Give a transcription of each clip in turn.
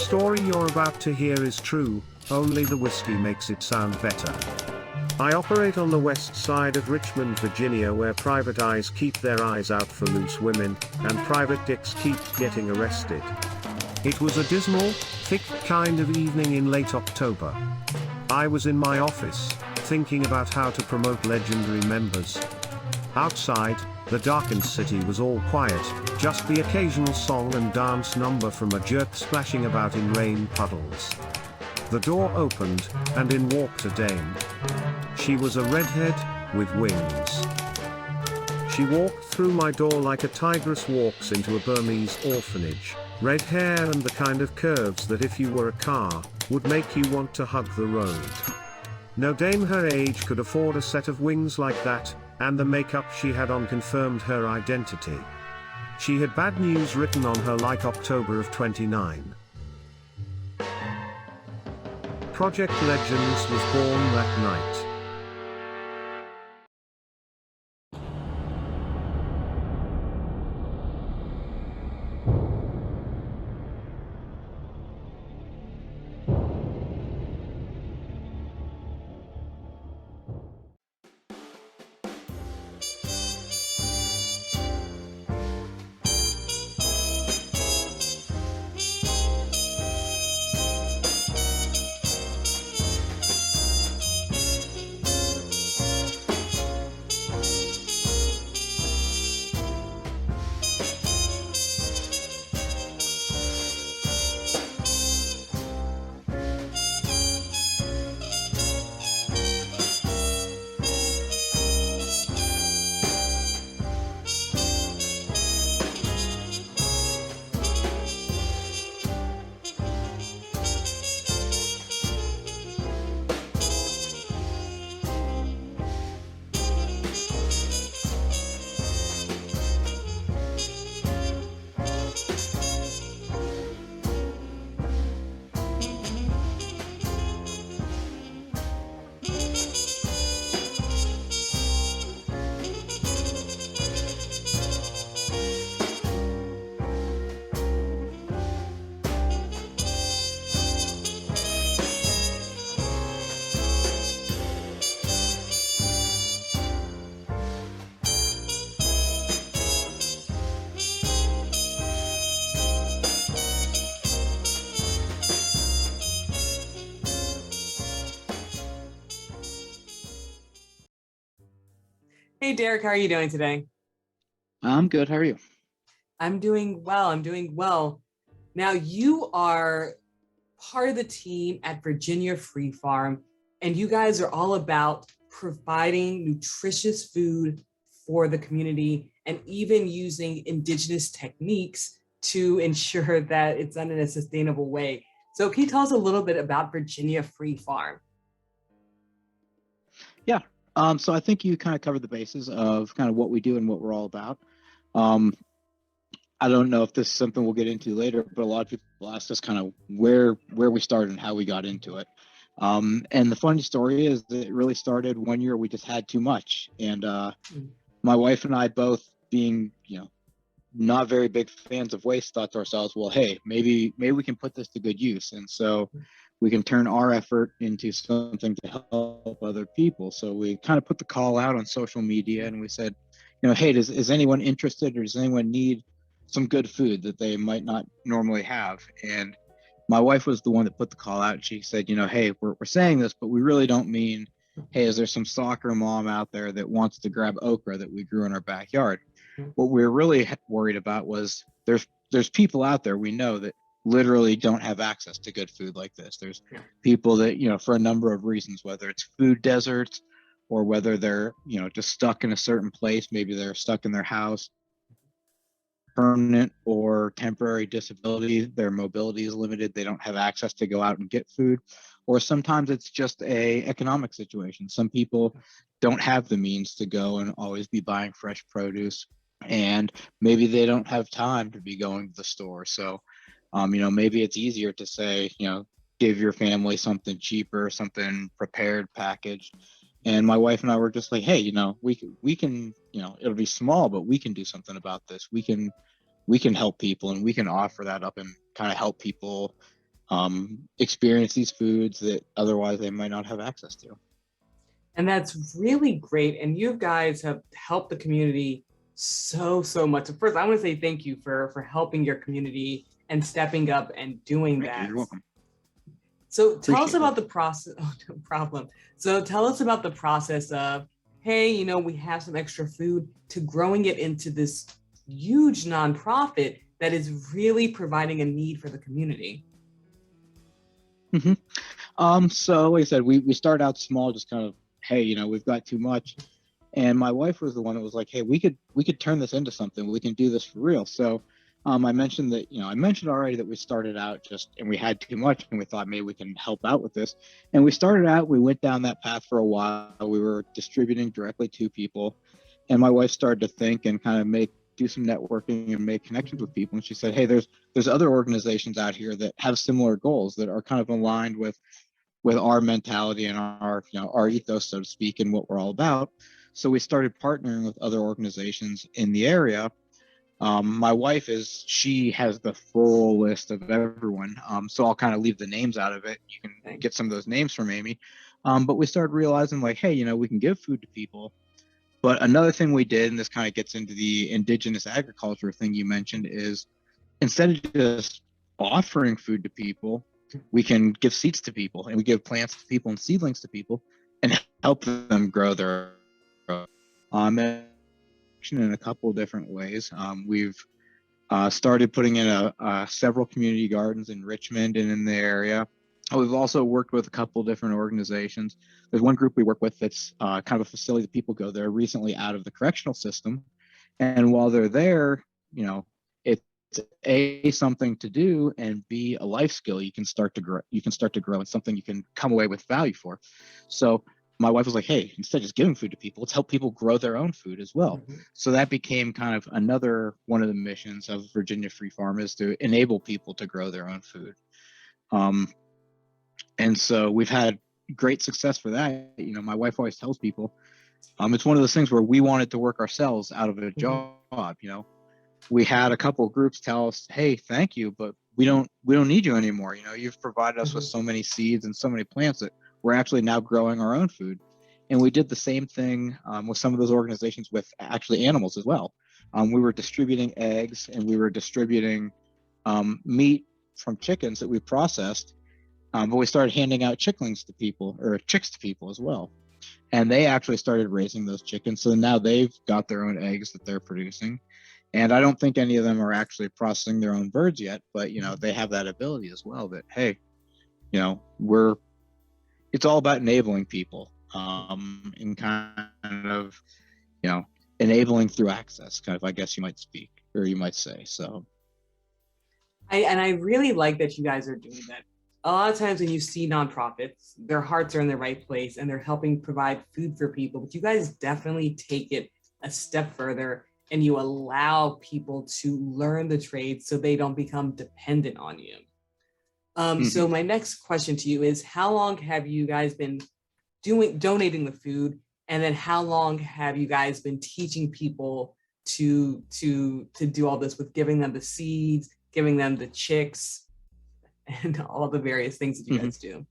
story you're about to hear is true, only the whiskey makes it sound better. I operate on the west side of Richmond, Virginia, where private eyes keep their eyes out for loose women, and private dicks keep getting arrested. It was a dismal, thick kind of evening in late October. I was in my office, thinking about how to promote legendary members. Outside, the darkened city was all quiet, just the occasional song and dance number from a jerk splashing about in rain puddles. The door opened, and in walked a dame. She was a redhead, with wings. She walked through my door like a tigress walks into a Burmese orphanage, red hair and the kind of curves that if you were a car, would make you want to hug the road. No dame her age could afford a set of wings like that, and the makeup she had on confirmed her identity. She had bad news written on her like October of '29. Project Legends was born that night. Hey, Derek, how are you doing today? I'm good. How are you? I'm doing well. Now, you are part of the team at Virginia Free Farm, and you guys are all about providing nutritious food for the community and even using indigenous techniques to ensure that it's done in a sustainable way. So can you tell us a little bit about Virginia Free Farm? Yeah. So I think you kind of covered the bases of kind of what we do and what we're all about. Um, I don't know if this is something we'll get into later, but a lot of people ask us kind of where we started and how we got into it. And the funny story is that it really started one year we just had too much. And my wife and I both being, not very big fans of waste, thought to ourselves, well, hey, maybe we can put this to good use. And so we can turn our effort into something to help other people. So we kind of put the call out on social media and we said, hey, is anyone interested or does anyone need some good food that they might not normally have? And my wife was the one that put the call out. And she said, hey, we're saying this, but we really don't mean, hey, is there some soccer mom out there that wants to grab okra that we grew in our backyard? What we're really worried about was there's people out there we know that literally don't have access to good food like this. There's people that, for a number of reasons, whether it's food deserts or whether they're, just stuck in a certain place, maybe they're stuck in their house, permanent or temporary disability, their mobility is limited, they don't have access to go out and get food, or sometimes it's just a economic situation. Some people don't have the means to go and always be buying fresh produce, and maybe they don't have time to be going to the store. So maybe it's easier to say, give your family something cheaper, something prepared, packaged. And my wife and I were just like, hey, we can, it'll be small, but we can do something about this. We can help people and we can offer that up and kind of help people experience these foods that otherwise they might not have access to. And that's really great. And you guys have helped the community so much. First, I want to say thank you for helping your community and stepping up and doing Thank you. that. You're welcome. So tell us Appreciate about it. the process. Oh, no problem. So tell us about the process of, hey, we have some extra food, to growing it into this huge nonprofit that is really providing a need for the community. So like I said, we started out small, just kind of, hey, we've got too much. And my wife was the one that was like, hey, we could turn this into something. We can do this for real. So I mentioned that, I mentioned already that we started out and we had too much, and we thought maybe we can help out with this. And we went down that path for a while. We were distributing directly to people. And my wife started to think and kind of do some networking and make connections with people. And she said, hey, there's other organizations out here that have similar goals that are kind of aligned with our mentality and our ethos, so to speak, and what we're all about. So we started partnering with other organizations in the area. My wife she has the full list of everyone. So I'll kind of leave the names out of it. You can get some of those names from Amy. But we started realizing like, hey, we can give food to people. But another thing we did, and this kind of gets into the indigenous agriculture thing you mentioned, is instead of just offering food to people, we can give seeds to people, and we give plants to people and seedlings to people and help them grow their own. In a couple of different ways. We've started putting in several community gardens in Richmond and in the area. We've also worked with a couple different organizations. There's one group we work with that's kind of a facility that people go there recently out of the correctional system. And while they're there, it's something to do, and B, a life skill you can start to grow. And something you can come away with value for. So my wife was like, hey, instead of just giving food to people, let's help people grow their own food as well. Mm-hmm. So that became kind of another one of the missions of Virginia Free Farm, is to enable people to grow their own food. And so we've had great success for that. My wife always tells people, it's one of those things where we wanted to work ourselves out of a job. We had a couple of groups tell us, hey, thank you, but we don't need you anymore. You've provided us with so many seeds and so many plants that we're actually now growing our own food. And we did the same thing with some of those organizations with actually animals as well. We were distributing eggs, and we were distributing meat from chickens that we processed, but we started handing out chicks to people as well. And they actually started raising those chickens. So now they've got their own eggs that they're producing. And I don't think any of them are actually processing their own birds yet, but they have that ability as well, that, hey, it's all about enabling people, and kind of, enabling through access, kind of, I guess you might say. So I really like that you guys are doing that. A lot of times when you see nonprofits, their hearts are in the right place and they're helping provide food for people, but you guys definitely take it a step further, and you allow people to learn the trade so they don't become dependent on you. So my next question to you is, how long have you guys been donating the food? And then how long have you guys been teaching people to do all this, with giving them the seeds, giving them the chicks, and all the various things that you guys do?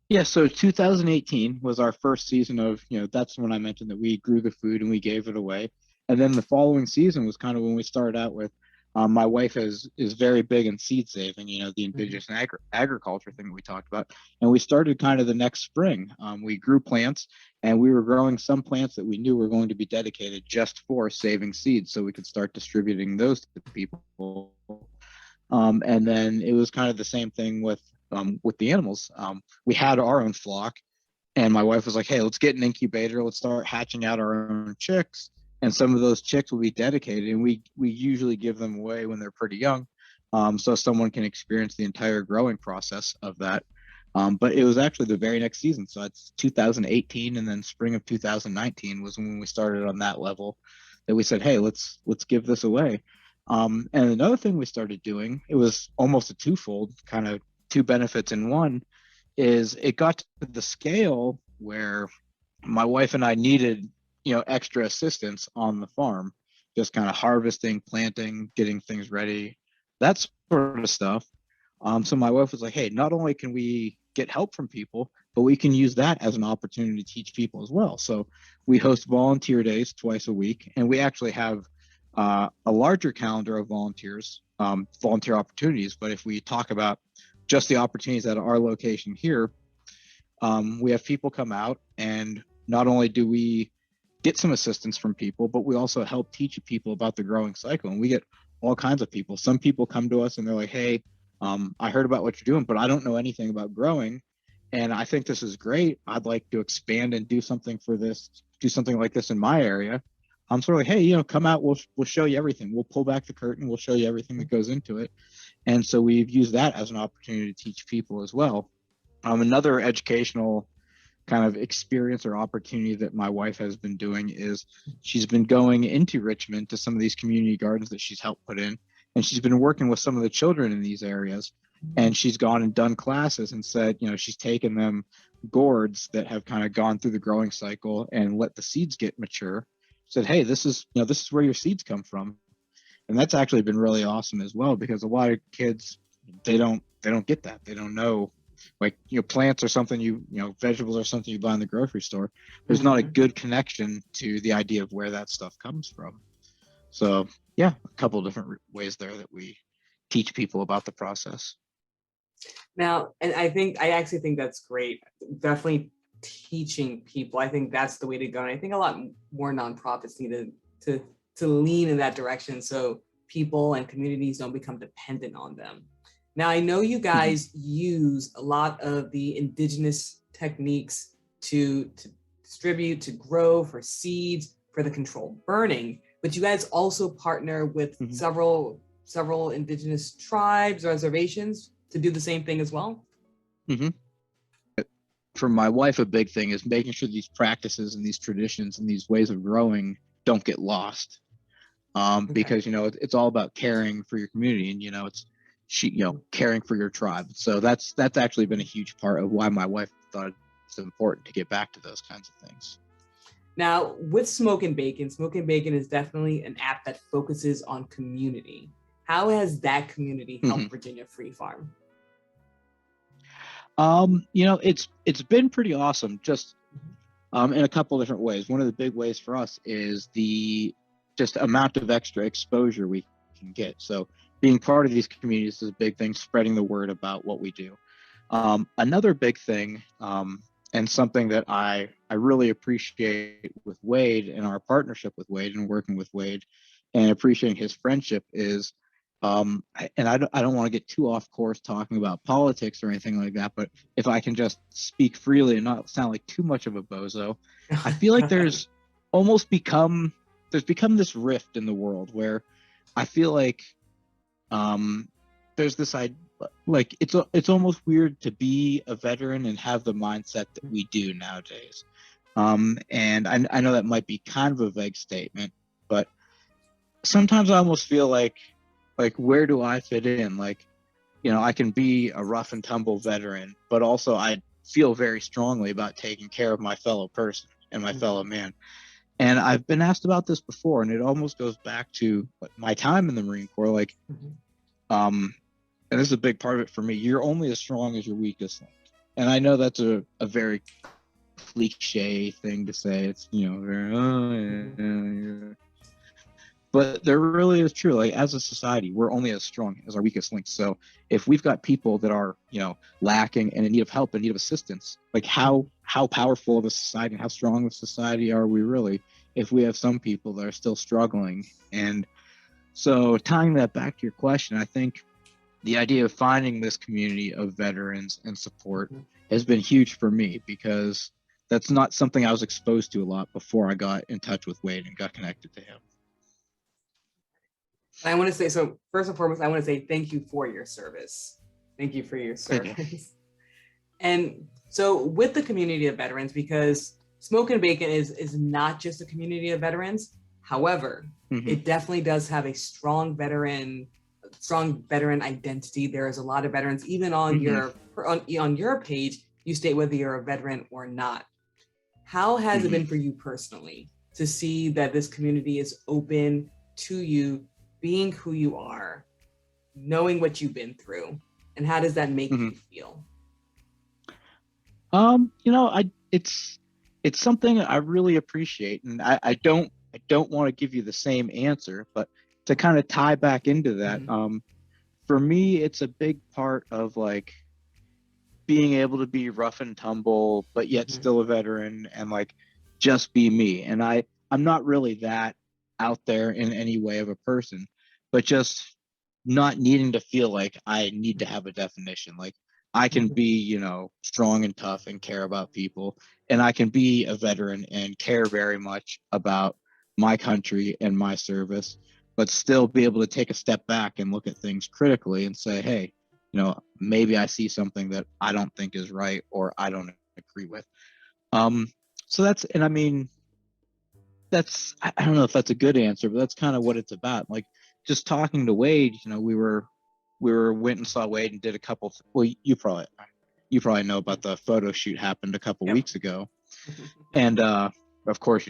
Yeah, so 2018 was our first season of, that's when I mentioned that we grew the food and we gave it away. And then the following season was kind of when we started out with, my wife is very big in seed saving, the indigenous agriculture thing that we talked about. And we started kind of the next spring. We grew plants, and we were growing some plants that we knew were going to be dedicated just for saving seeds, so we could start distributing those to people. And then it was kind of the same thing with the animals. We had our own flock, and my wife was like, hey, let's get an incubator. Let's start hatching out our own chicks. And some of those chicks will be dedicated, and we usually give them away when they're pretty young, so someone can experience the entire growing process of that. But it was actually the very next season. So it's 2018, and then spring of 2019 was when we started on that level, that we said, hey, let's give this away. And another thing we started doing, it was almost a twofold, kind of two benefits in one, is it got to the scale where my wife and I needed, extra assistance on the farm, just kind of harvesting, planting, getting things ready, that sort of stuff. So my wife was like, hey, not only can we get help from people, but we can use that as an opportunity to teach people as well. So we host volunteer days twice a week, and we actually have a larger calendar of volunteer opportunities. But if we talk about just the opportunities at our location here, we have people come out, and not only do we get some assistance from people, but we also help teach people about the growing cycle. And we get all kinds of people. Some people come to us and they're like, hey, I heard about what you're doing, but I don't know anything about growing. And I think this is great. I'd like to expand and do something like this in my area. I'm sort of like, hey, come out, we'll show you everything. We'll pull back the curtain, we'll show you everything that goes into it. And so we've used that as an opportunity to teach people as well. Another educational kind of experience or opportunity that my wife has been doing is she's been going into Richmond to some of these community gardens that she's helped put in. And she's been working with some of the children in these areas. And she's gone and done classes and said, she's taken them gourds that have kind of gone through the growing cycle and let the seeds get mature. Said, hey, this is where your seeds come from. And that's actually been really awesome as well, because a lot of kids, they don't get that. They don't know, like, plants are something vegetables are something you buy in the grocery store. There's not a good connection to the idea of where that stuff comes from. So yeah, a couple of different ways there that we teach people about the process. Now, and I actually think that's great. Definitely teaching people. I think that's the way to go. And I think a lot more nonprofits need to lean in that direction, so people and communities don't become dependent on them. Now, I know you guys use a lot of the indigenous techniques to distribute, to grow, for seeds, for the controlled burning, but you guys also partner with several indigenous tribes, reservations, to do the same thing as well? For my wife, a big thing is making sure these practices and these traditions and these ways of growing don't get lost. Because it's all about caring for your community, and it's caring for your tribe. So that's actually been a huge part of why my wife thought it's important to get back to those kinds of things. Now, with Smoke and Bacon is definitely an app that focuses on community. How has that community helped Virginia Free Farm? It's been pretty awesome, just in a couple different ways. One of the big ways for us is the just amount of extra exposure we can get. So being part of these communities is a big thing, spreading the word about what we do. Another big thing, and something that I really appreciate with Wade and our partnership with Wade and working with Wade and appreciating his friendship is, and I don't want to get too off course talking about politics or anything like that, but if I can just speak freely and not sound like too much of a bozo, I feel like there's become this rift in the world where I feel like there's this idea, like it's almost weird to be a veteran and have the mindset that we do nowadays. And I know that might be kind of a vague statement, but sometimes I almost feel like where do I fit in? Like, I can be a rough and tumble veteran, but also I feel very strongly about taking care of my fellow person and my fellow man. And I've been asked about this before, and it almost goes back to my time in the Marine Corps. Like, and this is a big part of it for me. You're only as strong as your weakest link. And I know that's a very cliche thing to say. It's, but there really is true. Like, as a society, we're only as strong as our weakest links. So if we've got people that are, lacking and in need of help and need of assistance, like how powerful of a society and how strong of a society are we really if we have some people that are still struggling? And so tying that back to your question, I think the idea of finding this community of veterans and support has been huge for me, because that's not something I was exposed to a lot before I got in touch with Wade and got connected to him. I want to say, so first and foremost, I want to say thank you for your service. Thank you for your service. And so with the community of veterans, because Smoke and Bacon is not just a community of veterans. However, it definitely does have a strong veteran identity. There is a lot of veterans, even on your page, you state whether you're a veteran or not. How has it been for you personally to see that this community is open to you being who you are, knowing what you've been through? And how does that make Mhm. you feel? It's something I really appreciate, and I don't want to give you the same answer, but to kind of tie back into that, Mhm. for me, it's a big part of like being able to be rough and tumble, but yet Mhm. still a veteran and like just be me. And I'm not really that out there in any way of a person, but just not needing to feel like I need to have a definition. Like I can Mhm. be, strong and tough and care about people, and I can be a veteran and care very much about my country and my service, but still be able to take a step back and look at things critically and say, hey, maybe I see something that I don't think is right or I don't agree with. Um, so and I mean, I don't know if that's a good answer, but that's kind of what it's about. Like just talking to Wade, we went and saw Wade and did a couple. Well, you probably know about the photo shoot happened a couple Yep. weeks ago, and of course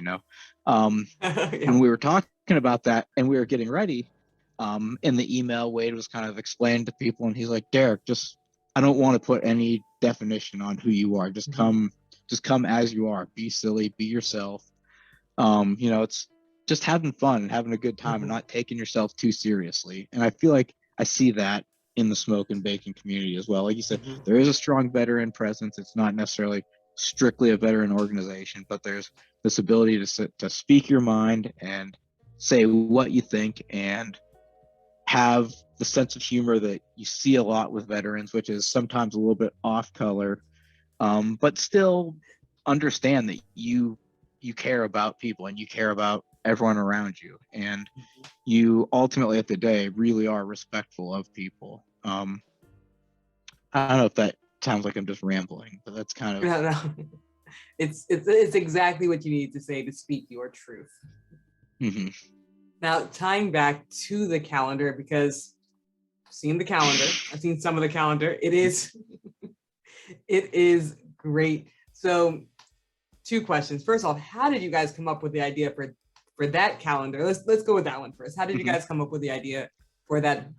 um, and Yep. we were talking about that, and we were getting ready. In the email, Wade was kind of explaining to people, and he's like, Derek, just I don't want to put any definition on who you are. Mhm. Just come as you are. Be silly, be yourself. It's just having fun and having a good time and Mhm. not taking yourself too seriously. And I feel like I see that in the smoke and baking community as well. Like you said, Mhm. there is a strong veteran presence. It's not necessarily strictly a veteran organization, but there's this ability to speak your mind and say what you think and have the sense of humor that you see a lot with veterans, which is sometimes a little bit off color, but still understand that you care about people and you care about everyone around you, and you ultimately at the day really are respectful of people. I don't know if that sounds like I'm just rambling, but that's kind of. No, no. It's exactly what you need to say to speak your truth. Mhm. Now, tying back to the calendar, because I've seen the calendar, I've seen some of the calendar. It is great. So, two questions. First off, how did you guys come up with the idea for that calendar? Let's go with that one first. How did you Mhm. guys come up with the idea for that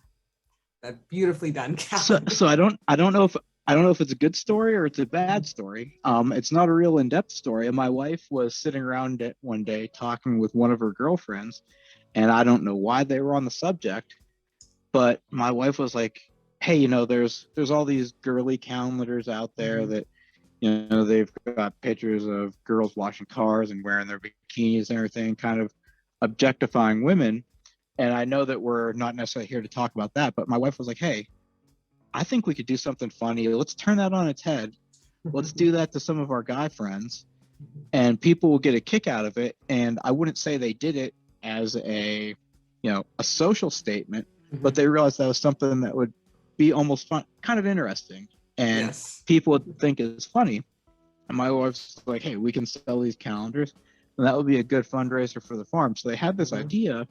beautifully done So calendar? so I don't know if it's a good story or it's a bad story. It's not a real in-depth story. And my wife was sitting around it one day talking with one of her girlfriends, and I don't know why they were on the subject, but my wife was like, "Hey, there's all these girly calendars out there Mhm. that they've got pictures of girls washing cars and wearing their bikinis and everything, kind of objectifying women." And I know that we're not necessarily here to talk about that, but my wife was like, "Hey, I think we could do something funny. Let's turn that on its head. Let's do that to some of our guy friends, and people will get a kick out of it." And I wouldn't say they did it as a social statement, but Mhm. they realized that was something that would be almost fun, kind of interesting, and Yes. people would think it's funny. And my wife's like, "Hey, we can sell these calendars, and that would be a good fundraiser for the farm." So they had this Mhm. idea,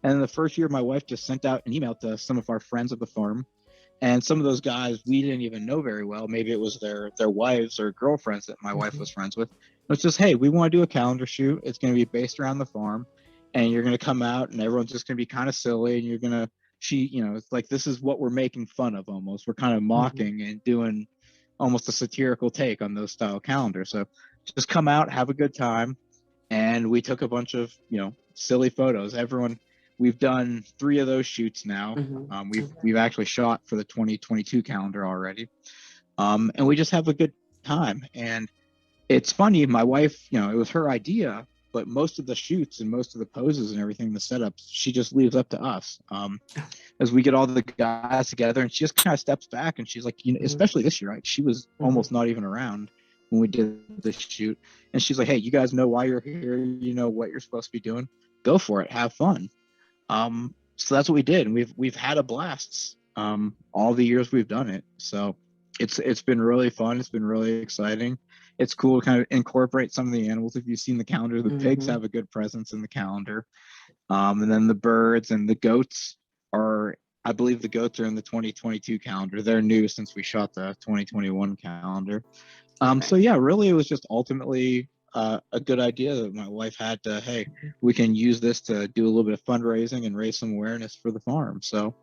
and the first year, my wife just sent out an email to some of our friends at the farm, and some of those guys we didn't even know very well. Maybe it was their wives or girlfriends that my wife Mhm. was friends with. It's just, hey, we want to do a calendar shoot. It's going to be based around the farm, and you're going to come out, and everyone's just going to be kind of silly, and you're going to it's like this is what we're making fun of almost. We're kind of Mhm. mocking and doing almost a satirical take on those style calendars. So just come out, have a good time, and we took a bunch of silly photos. We've done 3 of those shoots now. Mhm. We've actually shot for the 2022 calendar already, and we just have a good time. And it's funny, my wife, it was her idea, but most of the shoots and most of the poses and everything, the setups, she just leaves up to us. As we get all the guys together, and she just kind of steps back, and she's like, Mhm. especially this year, right? She was Mhm. almost not even around when we did this shoot, and she's like, "Hey, you guys know why you're here. You know what you're supposed to be doing. Go for it. Have fun." So that's what we did, and we've had a blast all the years we've done it. So it's been really fun. It's been really exciting. It's cool to kind of incorporate some of the animals. If you've seen the calendar, the pigs Mhm. have a good presence in the calendar, and then the birds and the goats are. I believe the goats are in the 2022 calendar. They're new since we shot the 2021 calendar. So Okay. yeah, really, it was just ultimately a good idea that my wife had to, hey, we can use this to do a little bit of fundraising and raise some awareness for the farm. So,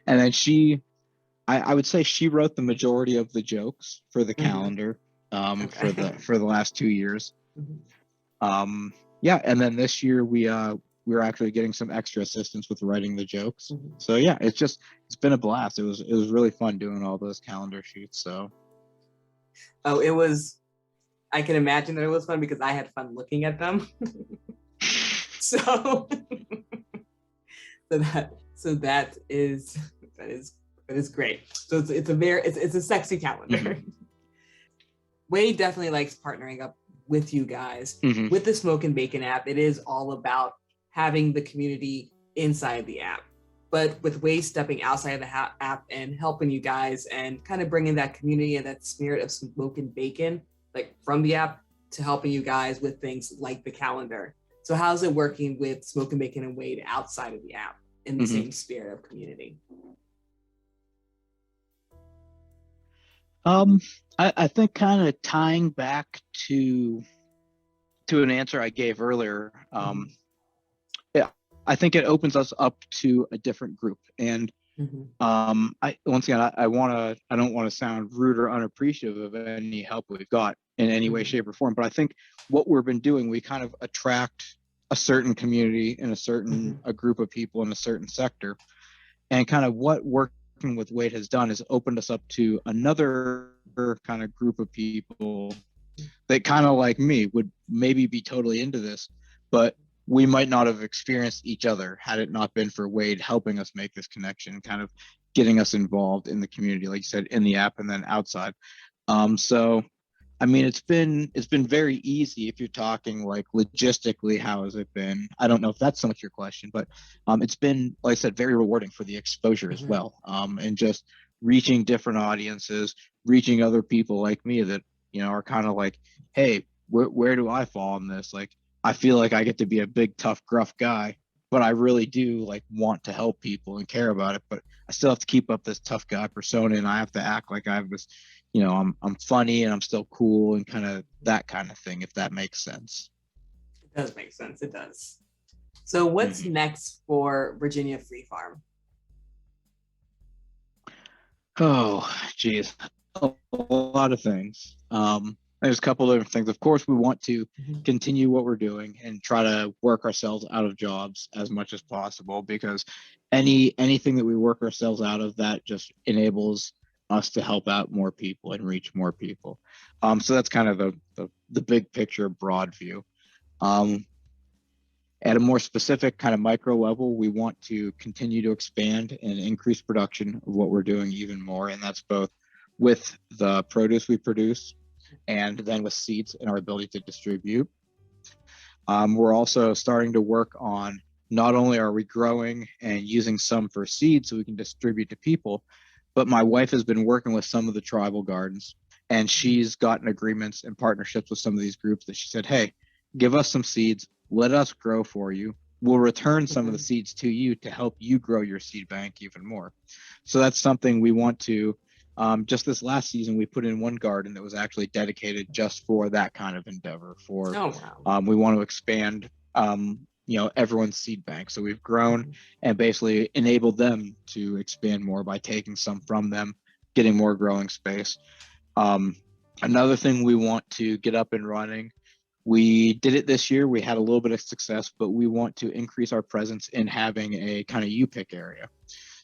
and then I would say she wrote the majority of the jokes for the calendar Okay. for the last 2 years. Mhm. Yeah, and then this year we're actually getting some extra assistance with writing the jokes. Mhm. So yeah, it's been a blast. It was really fun doing all those calendar shoots. So Oh, it was. I can imagine that it was fun because I had fun looking at them. So, that is that is great. So it's a sexy calendar. mhm, Wade definitely likes partnering up with you guys. mhm, With the Smoke and Bacon app, it is all about having the community inside the app. But with Wade stepping outside of the app and helping you guys and kind of bringing that community and that spirit of Smoke and Bacon, like from the app to helping you guys with things like the calendar. So how's it working with Smoke and Bacon and Wade outside of the app in the mhm. same spirit of community? Um, I think kind of tying back to an answer I gave earlier. Mm-hmm. Yeah, I think it opens us up to a different group. And Mm-hmm. I once again, I don't want to sound rude or unappreciative of any help we've got in any way, Mm-hmm. shape, or form. But I think what we've been doing, we kind of attract a certain community and Mm-hmm. a group of people in a certain sector, and kind of what working with Wade has done is opened us up to another kind of group of people that kind of like me would maybe be totally into this, but we might not have experienced each other had it not been for Wade helping us make this connection, kind of getting us involved in the community, like you said, in the app and then outside. So I mean, it's been very easy if you're talking like logistically, how has it been? I don't know if that's so much your question, but it's been, like I said, very rewarding for the exposure as Mm-hmm. well, and just reaching different audiences, reaching other people like me that are kind of like, hey, where do I fall in this? Like, I feel like I get to be a big, tough, gruff guy, but I really do like want to help people and care about it, but I still have to keep up this tough guy persona, and I have to act like I have this I'm funny and I'm still cool and kind of that kind of thing, if that makes sense. It does make sense. It does. So what's Hmm. next for Virginia Free Farm? Oh, geez, a lot of things. There's a couple of different things. Of course, we want to Mm-hmm. continue what we're doing and try to work ourselves out of jobs as much as possible, because anything that we work ourselves out of, that just enables us to help out more people and reach more people. So that's kind of the big picture, broad view. Um, At a more specific kind of micro level, we want to continue to expand and increase production of what we're doing even more. And that's both with the produce we produce and then with seeds and our ability to distribute. We're also starting to work on, not only are we growing and using some for seed so we can distribute to people, but my wife has been working with some of the tribal gardens, and she's gotten agreements and partnerships with some of these groups that she said, hey, give us some seeds, let us grow for you. We'll return some of the Mm-hmm. seeds to you to help you grow your seed bank even more. So that's something we want to. Just this last season, we put in one garden that was actually dedicated just for that kind of endeavor. For Oh wow. we want to expand, everyone's seed bank. So we've grown Mm-hmm. and basically enabled them to expand more by taking some from them, getting more growing space. Um, Another thing we want to get up and running. We did it this year. We had a little bit of success, but we want to increase our presence in having a kind of U-pick area.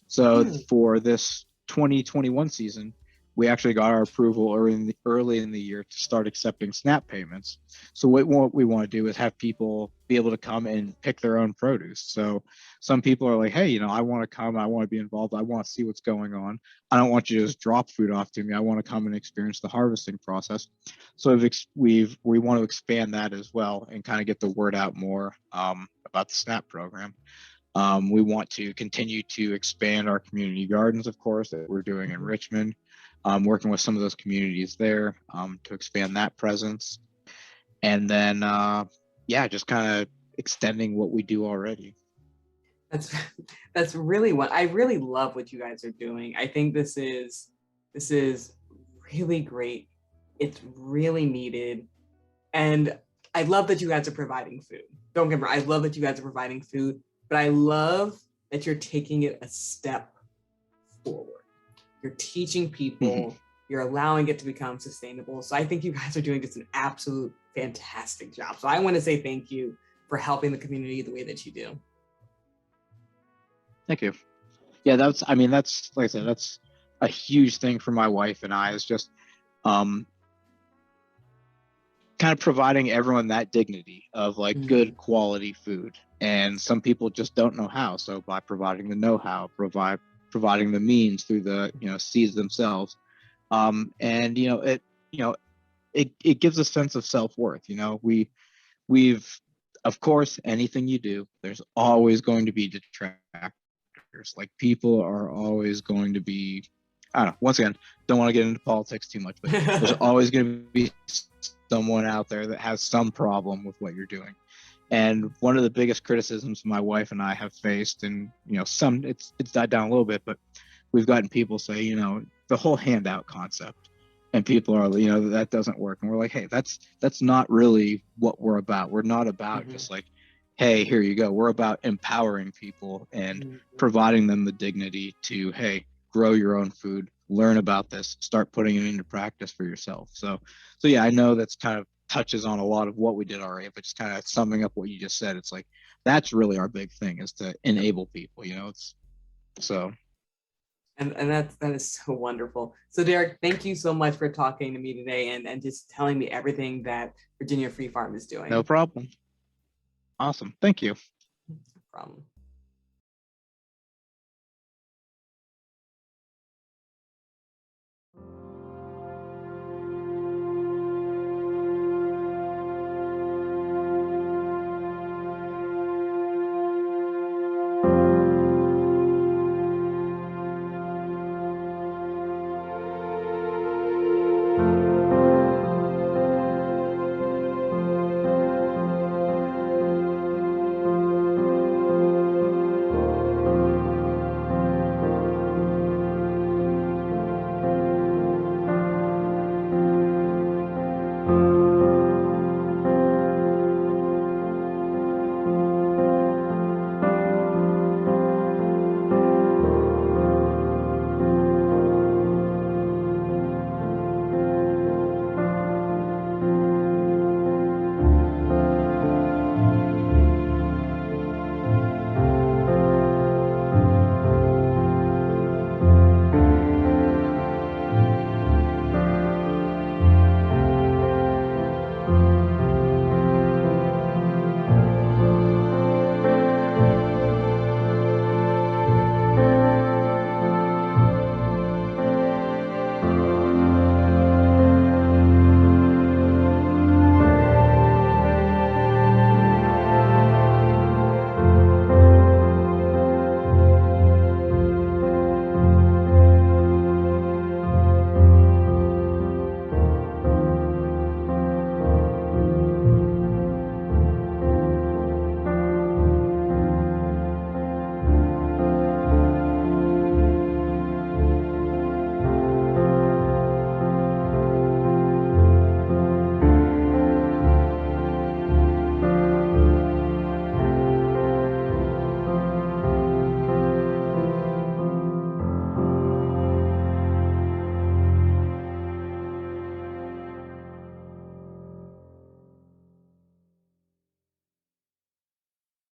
So Hmm. for this 2021 season, we actually got our approval early in the year to start accepting SNAP payments. So what we want to do is have people be able to come and pick their own produce. So some people are like, hey, I want to come, I want to be involved, I want to see what's going on. I don't want you to just drop food off to me. I want to come and experience the harvesting process. So we want to expand that as well and kind of get the word out more about the SNAP program. We want to continue to expand our community gardens, of course, that we're doing in Mm-hmm. Richmond, working with some of those communities there to expand that presence. And then, yeah, just kind of extending what we do already. That's that's really what I really love what you guys are doing. I think this is really great. It's really needed. And I love that you guys are providing food. Don't get me wrong, I love that you guys are providing food, but I love that you're taking it a step forward. you're teaching people, you're allowing it to become sustainable. So I think you guys are doing just an absolute fantastic job. So I want to say thank you for helping the community the way that you do. Thank you. Yeah, that's like I said, that's a huge thing for my wife and I, is just kind of providing everyone that dignity of like good quality food. And some people just don't know how. So by providing the know-how, providing the means through the, seeds themselves. And it gives a sense of self-worth. We've, of course, anything you do, there's always going to be detractors. Like, people are always going to be, I don't know, once again, don't want to get into politics too much, but there's always going to be someone out there that has some problem with what you're doing. And one of the biggest criticisms my wife and I have faced, and it's died down a little bit, but we've gotten people say, the whole handout concept, and people are, that doesn't work. And we're like, hey, that's not really what we're about. We're not about just like, hey, here you go. We're about empowering people and providing them the dignity to, hey, grow your own food, learn about this, start putting it into practice for yourself. So yeah, I know that's kind of touches on a lot of what we did already, but just kind of summing up what you just said, it's like, that's really our big thing, is to enable people, it's so. And that is so wonderful. So Derek, thank you so much for talking to me today and just telling me everything that Virginia Free Farm is doing. No problem. Awesome. Thank you. No problem.